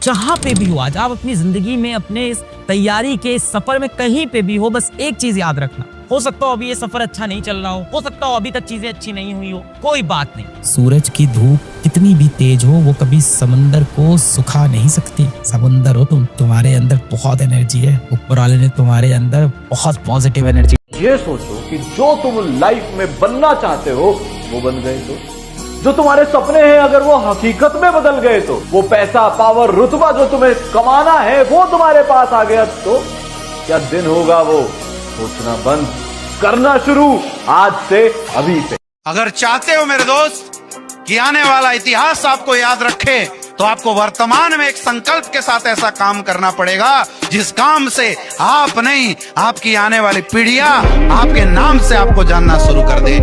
जहां पे भी हो आज, आप अपनी जिंदगी में अपने इस तैयारी के सफर में कहीं पे भी हो, बस एक चीज याद रखना, हो सकता हो अभी ये सफर अच्छा नहीं चल रहा हो सकता हो अभी तक चीजें अच्छी नहीं हुई हो, कोई बात नहीं। सूरज की धूप कितनी भी तेज हो, वो कभी समंदर को सुखा नहीं सकती। समंदर हो तुम, तुम्हारे अंदर बहुत एनर्जी है, ऊपर वाले ने तुम्हारे अंदर बहुत पॉजिटिव एनर्जी। ये सोचो कि जो तुम लाइफ में बनना चाहते हो वो बन गए तो, जो तुम्हारे सपने हैं अगर वो हकीकत में बदल गए तो, वो पैसा पावर रुतबा जो तुम्हें कमाना है वो तुम्हारे पास आ गया तो क्या दिन होगा वो सोचना बंद करना शुरू आज से, अभी से। अगर चाहते हो मेरे दोस्त कि आने वाला इतिहास आपको याद रखे तो आपको वर्तमान में एक संकल्प के साथ ऐसा काम करना पड़ेगा जिस काम से आप नहीं, आपकी आने वाली पीढ़ियां आपके नाम से आपको जानना शुरू कर दे।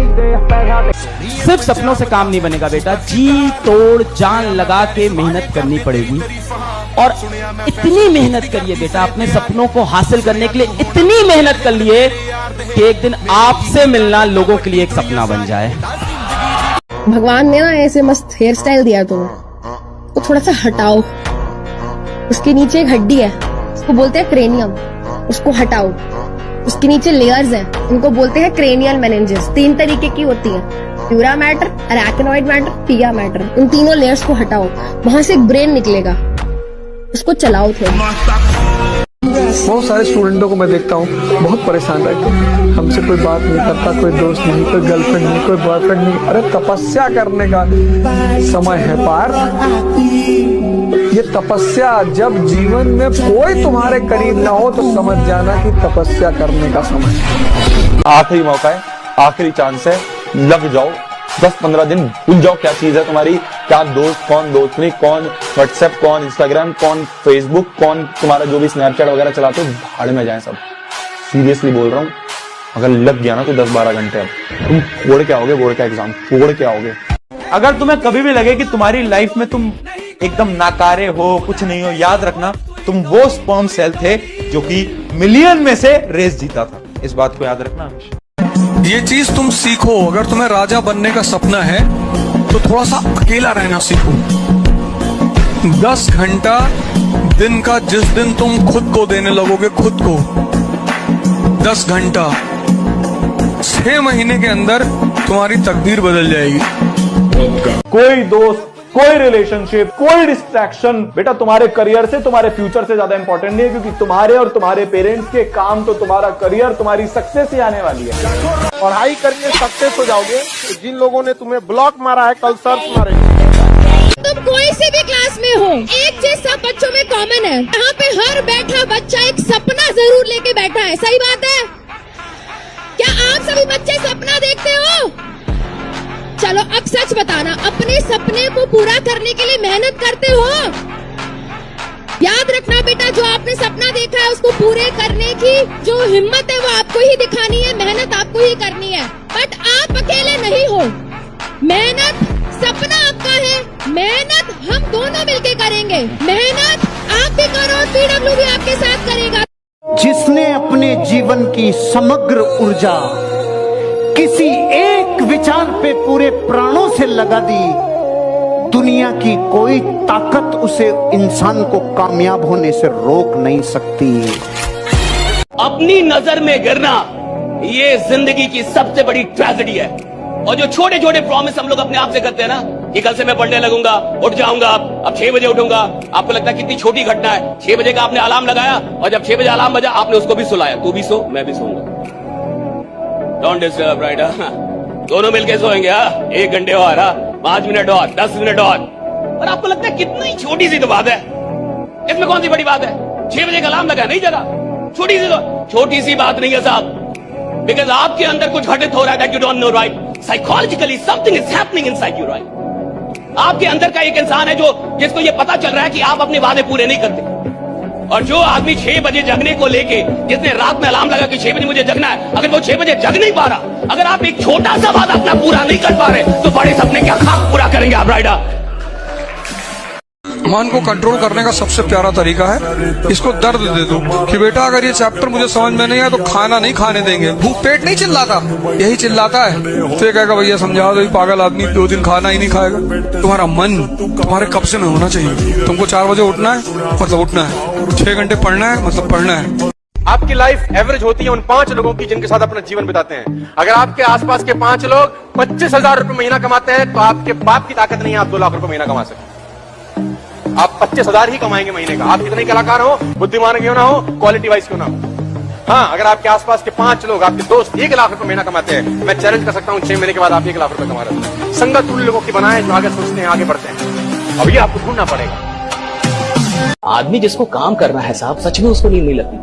सिर्फ सपनों से काम नहीं बनेगा बेटा, जी तोड़ जान लगा के मेहनत करनी पड़ेगी। और इतनी मेहनत करिए बेटा, अपने सपनों को हासिल करने के लिए इतनी मेहनत कर लिए कि एक दिन आपसे मिलना लोगों के लिए एक सपना बन जाए। भगवान ने ना ऐसे मस्त हेयर स्टाइल दिया तुम्हें, तो थोड़ा सा हटाओ। उसके नीचे एक हड्डी है, उसको बोलते हैं क्रेनियम, उसको हटाओ। उसके नीचे लेयर्स हैं, उनको बोलते हैं क्रेनियल मेनिंजेस। 3 तरीके की होती है, प्यूरा मैटर, अरैकिनॉइड मैटर, पिया मैटर। उन तीनों लेयर्स को हटाओ, वहां से एक ब्रेन निकलेगा, उसको चलाओ थोड़ा। बहुत सारे स्टूडेंटों को मैं देखता हूँ बहुत परेशान रहते हैं, हमसे कोई बात नहीं करता, कोई दोस्त नहीं, कोई गर्लफ्रेंड नहीं, कोई बॉयफ्रेंड नहीं। अरे तपस्या करने का समय है पार। ये तपस्या, जब जीवन में कोई तुम्हारे करीब ना हो तो समझ जाना कि तपस्या करने का समय। आखिरी मौका है, आखिरी चांस है, लग जाओ। 10-15 दिन भूल जाओ क्या चीज है तुम्हारी, क्या दोस्त, कौन दोस्त नहीं, कौन व्हाट्सएप, कौन इंस्टाग्राम, कौन फेसबुक, कौन तुम्हारा जो भी स्नैपचैट वगैरह चलाते हो, भाड़ में जाए सब। सीरियसली बोल रहा हूँ, अगर लग गया ना तो 10-12 घंटे अब तुम फोड़ के आओगे, बोर्ड का एग्जाम फोड़ के आओगे। अगर तुम्हें कभी भी लगे कि तुम्हारी लाइफ में तुम एकदम नाकारे हो, कुछ नहीं हो, याद रखना तुम वो स्पर्म सेल थे जो कि मिलियन में से रेस जीता था। इस बात को याद रखना हमेशा। ये चीज तुम सीखो, अगर तुम्हें राजा बनने का सपना है तो थोड़ा सा अकेला रहना सीखो। 10 घंटा दिन का जिस दिन तुम खुद को देने लगोगे, खुद को 10 घंटा, 6 महीने के अंदर तुम्हारी तकदीर बदल जाएगी। कोई दोस्त, कोई रिलेशनशिप, कोई डिस्ट्रैक्शन बेटा तुम्हारे करियर से, तुम्हारे फ्यूचर से ज्यादा इंपॉर्टेंट नहीं है, क्योंकि तुम्हारे और तुम्हारे पेरेंट्स के काम तो तुम्हारा करियर, तुम्हारी सक्सेस ही आने वाली है। पढ़ाई करके सक्सेस हो जाओगे तो जिन लोगों ने तुम्हें ब्लॉक मारा है कल सर्च मारेंगे। तुम कोई से भी क्लास में हो, एक चीज सब बच्चों में कॉमन है, यहाँ पे हर बैठा बच्चा एक सपना जरूर लेके बैठा है। सही बात है? क्या आप सभी बच्चे सपना देखते हो? चलो अब सच बताना, अपने सपने को पूरा करने के लिए मेहनत करते हो? याद रखना बेटा, जो आपने सपना देखा है उसको पूरे करने की जो हिम्मत है वो आपको ही दिखानी है, मेहनत आपको ही करनी है। बट आप अकेले नहीं हो, मेहनत सपना आपका है, मेहनत हम दोनों मिलके करेंगे। मेहनत आप भी करो और पीडब्ल्यू भी आपके साथ करेगा। जिसने अपने जीवन की समग्र ऊर्जा किसी एक विचार पे पूरे प्राणों से लगा दी, दुनिया की कोई ताकत उसे, इंसान को कामयाब होने से रोक नहीं सकती। अपनी नजर में गिरना ये जिंदगी की सबसे बड़ी ट्रेजेडी है। और जो छोटे छोटे प्रॉमिस हम लोग अपने आप से करते हैं ना, कि कल से मैं पढ़ने लगूंगा, उठ जाऊंगा, अब 6 बजे उठूंगा। आपको लगता है कितनी छोटी घटना है, 6 बजे का आपने अलार्म लगाया और जब 6 बजे अलार्म बजा आपने उसको भी सुलाया, तू भी सो मैं भी सोऊंगा। Don't disturb, right? दोनों मिलके सोएंगे। 1 घंटे और, 5 मिनट और, 10 मिनट और आपको लगता है कितनी छोटी सी तो बात है, इसमें कौन सी बड़ी बात है? 6 बजे का अलार्म लगा, नहीं जगा, छोटी सी बात नहीं है साहब, बिकॉज आपके अंदर कुछ घटित हो रहा है that you don't know, right? Psychologically something is happening inside you, right? आपके अंदर का एक इंसान है जिसको ये पता चल रहा है कि आप अपने वादे पूरे नहीं करते। और जो आदमी 6 बजे जगने को लेके, जिसने रात में अलार्म लगा कि 6 बजे मुझे जगना है, अगर वो 6 बजे जग नहीं पा रहा, अगर आप एक छोटा सा वादा अपना पूरा नहीं कर पा रहे, तो बड़े सपने क्या खाक पूरा करेंगे आप, राइडर? मन को कंट्रोल करने का सबसे प्यारा तरीका है इसको दर्द दे दो कि बेटा अगर ये चैप्टर मुझे समझ में नहीं आया तो खाना नहीं खाने देंगे। भूख पेट नहीं चिल्लाता, यही चिल्लाता है। तो ये कहेगा भैया समझा दो, पागल आदमी 2 दिन खाना ही नहीं खाएगा। तुम्हारा मन तुम्हारे कब्जे में होना चाहिए। तुमको 4 बजे उठना है मतलब उठना है, 6 घंटे पढ़ना है मतलब पढ़ना है। आपकी लाइफ एवरेज होती है उन 5 लोगों की जिनके साथ अपना जीवन बिताते हैं। अगर आपके आसपास के 5 लोग 25,000 रुपए महीना कमाते हैं तो आपके बाप की ताकत नहीं है आप 2 लाख रुपए महीना कमा सकते। आप 25,000 ही कमाएंगे महीने का, आप कितने कलाकार हो, बुद्धिमान क्यों ना हो, क्वालिटी वाइज क्यों ना हो। हाँ, अगर आपके आसपास के 5 लोग, आपके दोस्त 1 लाख रुपए महीना कमाते हैं, मैं चैलेंज कर सकता हूँ 6 महीने के बाद आप 1 लाख रुपए कमा रहे हो। संगत उन लोगों की बनाए जो आगे सोचते हैं, आगे बढ़ते हैं। अब ये आपको ढूंढना पड़ेगा। आदमी जिसको काम करना है साहब, सच में उसको नींद नहीं लगती।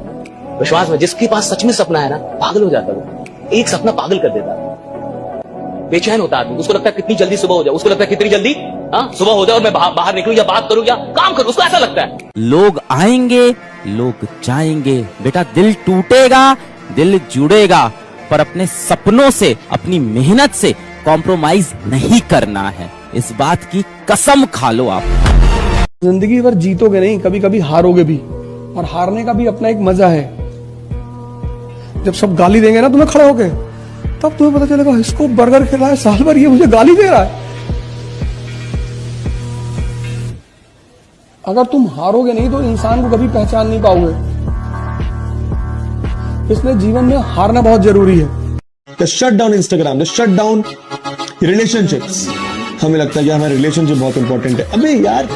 विश्वास में, जिसके पास सच में सपना है ना, पागल हो जाता वो। एक सपना पागल कर देता है, बेचैन होता आदमी। उसको लगता है कितनी जल्दी सुबह हो जाए, उसको लगता है कितनी जल्दी सुबह हो जाए और मैं बाहर निकलूं या बात करूं या काम करूं, उसको ऐसा लगता है। लोग आएंगे, लोग जाएंगे, बेटा दिल टूटेगा, दिल जुड़ेगा, पर अपने सपनों से, अपनी मेहनत से कॉम्प्रोमाइज नहीं करना है। इस बात की कसम खा लो आप। जिंदगी भर जीतोगे नहीं, कभी कभी हारोगे भी, और हारने का भी अपना एक मजा है। जब सब गाली देंगे ना तुम्हें खड़े होके, तब तुम्हें पता चलेगा इसको बर्गर खिला है साल भर, ये मुझे गाली दे रहा है। अगर तुम हारोगे नहीं तो इंसान को कभी पहचान नहीं पाओगे। इसलिए जीवन में हारना बहुत जरूरी है। Shut down Instagram, shut down relationships. हमें लगता है कि हमारा रिलेशनशिप बहुत इंपॉर्टेंट है। अबे यार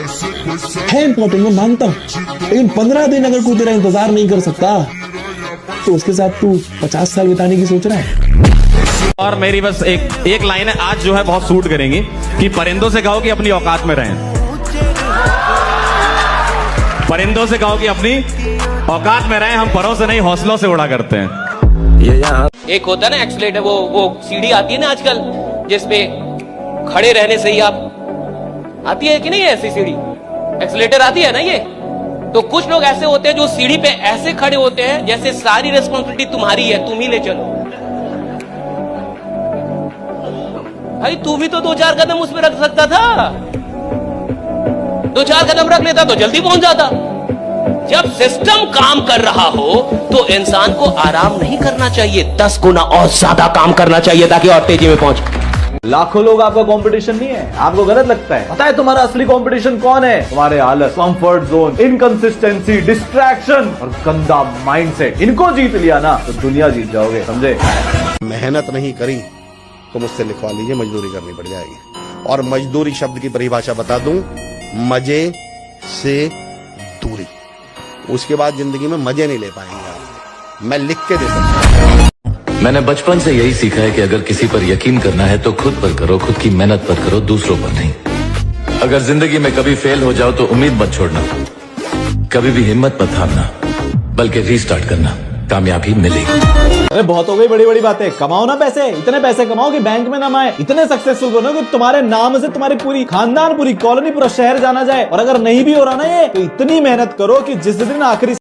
है इंपॉर्टेंट, मैं मानता हूं, लेकिन 15 दिन अगर कोई तेरा इंतजार नहीं कर सकता तो उसके साथ तू 50 साल बिताने की सोच रहा है। और मेरी बस एक लाइन है आज जो है बहुत सूट करेंगी कि परिंदों से कहो कि अपनी औकात में रहें। परिंदों से कहो कि अपनी औकात में रहें, हम परों से नहीं हौसलों से उड़ा करते हैं। ये एक होता है ना एक्सीलेटर, वो सीढ़ी आती है ना आजकल, जिसपे खड़े रहने से ही आप आती है कि नहीं ऐसी सीढ़ी, एक्सीलेटर आती है ना ये। तो कुछ लोग ऐसे होते हैं जो सीढ़ी पे ऐसे खड़े होते हैं जैसे सारी रिस्पॉन्सिबिलिटी तुम्हारी है, तुम ही ले चलो। भाई तू भी तो 2-4 कदम उसमें रख सकता था, 2-4 कदम रख लेता तो जल्दी पहुंच जाता। जब सिस्टम काम कर रहा हो तो इंसान को आराम नहीं करना चाहिए, 10 गुना और ज्यादा काम करना चाहिए ताकि और तेजी में पहुंचे। लाखों लोग आपका कंपटीशन नहीं है, आपको गलत लगता है। पता है तुम्हारा असली कंपटीशन कौन है? तुम्हारे आलस, कंफर्ट जोन, इनकंसिस्टेंसी, डिस्ट्रैक्शन और गंदा माइंडसेट। इनको जीत लिया ना तो दुनिया जीत जाओगे, समझे? मेहनत नहीं करी तो मुझसे लिखवा लीजिए, मजदूरी करनी पड़ जाएगी। और मजदूरी शब्द की परिभाषा बता दूं, मजे से दूरी। उसके बाद जिंदगी में मजे नहीं ले पाएंगे आप। मैं लिख के दे सकता हूं। मैंने बचपन से यही सीखा है कि अगर किसी पर यकीन करना है तो खुद पर करो, खुद की मेहनत पर करो, दूसरों पर नहीं। अगर जिंदगी में कभी फेल हो जाओ तो उम्मीद मत छोड़ना, कभी भी हिम्मत मत हारना, बल्कि रीस्टार्ट करना, कामयाबी मिलेगी। अरे बहुत हो गई बड़ी बड़ी बातें, कमाओ ना पैसे, इतने पैसे कमाओ कि बैंक में नाम आए, इतने सक्सेसफुल बनो कि तुम्हारे नाम से तुम्हारी पूरी खानदान, पूरी कॉलोनी, पूरा शहर जाना जाए। और अगर नहीं भी हो रहा ना ये, तो इतनी मेहनत करो कि जिस दिन आखिरी